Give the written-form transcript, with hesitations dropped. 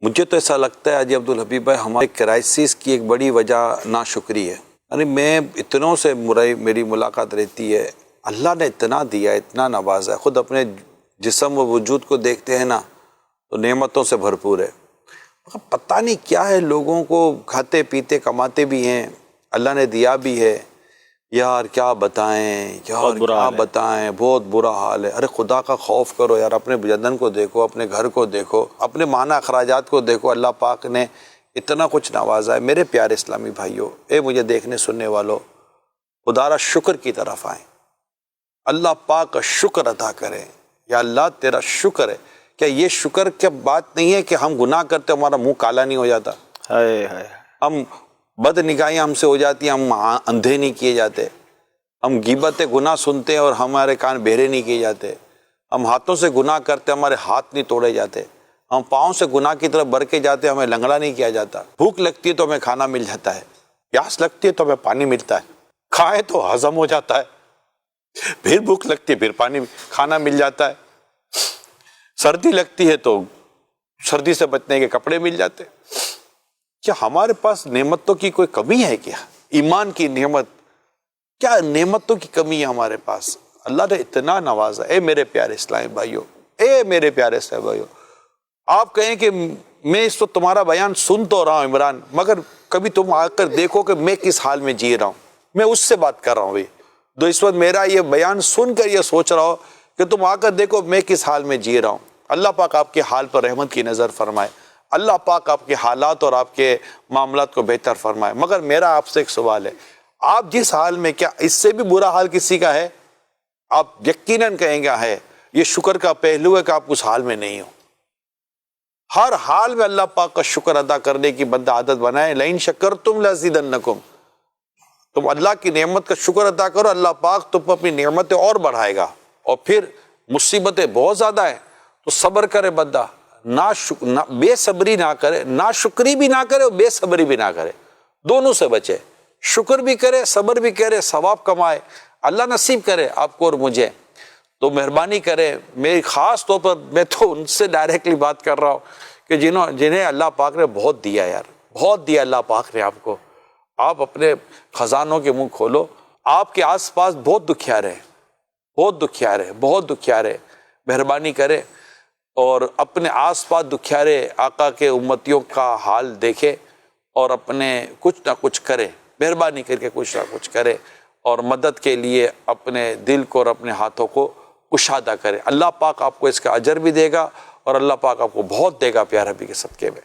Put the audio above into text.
مجھے تو ایسا لگتا ہے جی عبدالحبیب بھائی ہمارے کرائسس کی ایک بڑی وجہ ناشکری ہے. یعنی میں اتنوں سے میری ملاقات رہتی ہے، اللہ نے اتنا دیا، اتنا نوازا ہے، خود اپنے جسم و وجود کو دیکھتے ہیں نا تو نعمتوں سے بھرپور ہے. پتہ نہیں کیا ہے، لوگوں کو کھاتے پیتے کماتے بھی ہیں، اللہ نے دیا بھی ہے. یار کیا بتائیں، یار کیا بتائیں، بہت برا حال ہے. ارے خدا کا خوف کرو یار، اپنے بدن کو دیکھو، اپنے گھر کو دیکھو، اپنے معنی اخراجات کو دیکھو. اللہ پاک نے اتنا کچھ نوازا ہے. میرے پیارے اسلامی بھائیوں، اے مجھے دیکھنے سننے والوں، خدا را شکر کی طرف آئیں، اللہ پاک کا شکر ادا کریں. یا اللہ تیرا شکر ہے. کیا یہ شکر کی بات نہیں ہے کہ ہم گناہ کرتے ہمارا منہ کالا نہیں ہو جاتا، ہم بد نگاہیاں ہم سے ہو جاتی ہیں، ہم اندھے نہیں کیے جاتے، ہم غیبت گناہ سنتے ہیں اور ہمارے کان بہرے نہیں کیے جاتے، ہم ہاتھوں سے گناہ کرتے ہمارے ہاتھ نہیں توڑے جاتے، ہم پاؤں سے گناہ کی طرف بڑھ کے جاتے ہمیں لنگڑا نہیں کیا جاتا. بھوک لگتی ہے تو ہمیں کھانا مل جاتا ہے، پیاس لگتی ہے تو ہمیں پانی ملتا ہے، کھائے تو ہضم ہو جاتا ہے، پھر بھوک لگتی ہے پھر کھانا مل جاتا ہے، سردی لگتی ہے تو سردی سے بچنے کے کپڑے مل جاتے. کیا ہمارے پاس نعمتوں کی کوئی کمی ہے؟ کیا ایمان کی نعمت، کیا نعمتوں کی کمی ہے ہمارے پاس؟ اللہ نے اتنا نوازا. اے میرے پیارے اسلامی بھائیوں، اے میرے پیارے اسلامی بھائیوں، آپ کہیں کہ میں اس وقت تمہارا بیان سن تو رہا ہوں عمران، مگر کبھی تم آ کر دیکھو کہ میں کس حال میں جی رہا ہوں. میں اس سے بات کر رہا ہوں. جو اس وقت میرا یہ بیان سن کر یہ سوچ رہا ہو کہ تم آ کر دیکھو میں کس حال میں جی رہا ہوں. اللہ پاک آپ کے حال پر رحمت کی نظر فرمائے، اللہ پاک آپ کے حالات اور آپ کے معاملات کو بہتر فرمائے. مگر میرا آپ سے ایک سوال ہے، آپ جس حال میں، کیا اس سے بھی برا حال کسی کا ہے؟ آپ یقیناً کہیں گے ہے. یہ شکر کا پہلو ہے کہ آپ اس حال میں نہیں ہو. ہر حال میں اللہ پاک کا شکر ادا کرنے کی بندہ عادت بنائے. لئن شکرتم لازیدنکم، تم اللہ کی نعمت کا شکر ادا کرو، اللہ پاک تم اپنی نعمتیں اور بڑھائے گا. اور پھر مصیبتیں بہت زیادہ ہیں تو صبر کرے بندہ، بے صبری نہ کرے، نا شکری بھی نہ کرے اور بے صبری بھی نہ کرے، دونوں سے بچے. شکر بھی کرے، صبر بھی کرے، ثواب کمائے، اللہ نصیب کرے آپ کو اور مجھے. تو مہربانی کرے، میری خاص طور پر میں تو ان سے ڈائریکٹلی بات کر رہا ہوں کہ جنہیں اللہ پاک نے بہت دیا یار، بہت دیا اللہ پاک نے آپ کو. آپ اپنے خزانوں کے منہ کھولو. آپ کے آس پاس بہت دکھیارے ہیں، بہت دکھیارے، بہت دکھیارے. مہربانی کرے اور اپنے آس پاس دکھیارے آقا کے امتیوں کا حال دیکھے اور اپنے کچھ نہ کچھ کرے. مہربانی کر کے کچھ نہ کچھ کرے اور مدد کے لیے اپنے دل کو اور اپنے ہاتھوں کو کشادہ کرے. اللہ پاک آپ کو اس کا اجر بھی دے گا اور اللہ پاک آپ کو بہت دے گا پیارے نبی کے صدقے میں.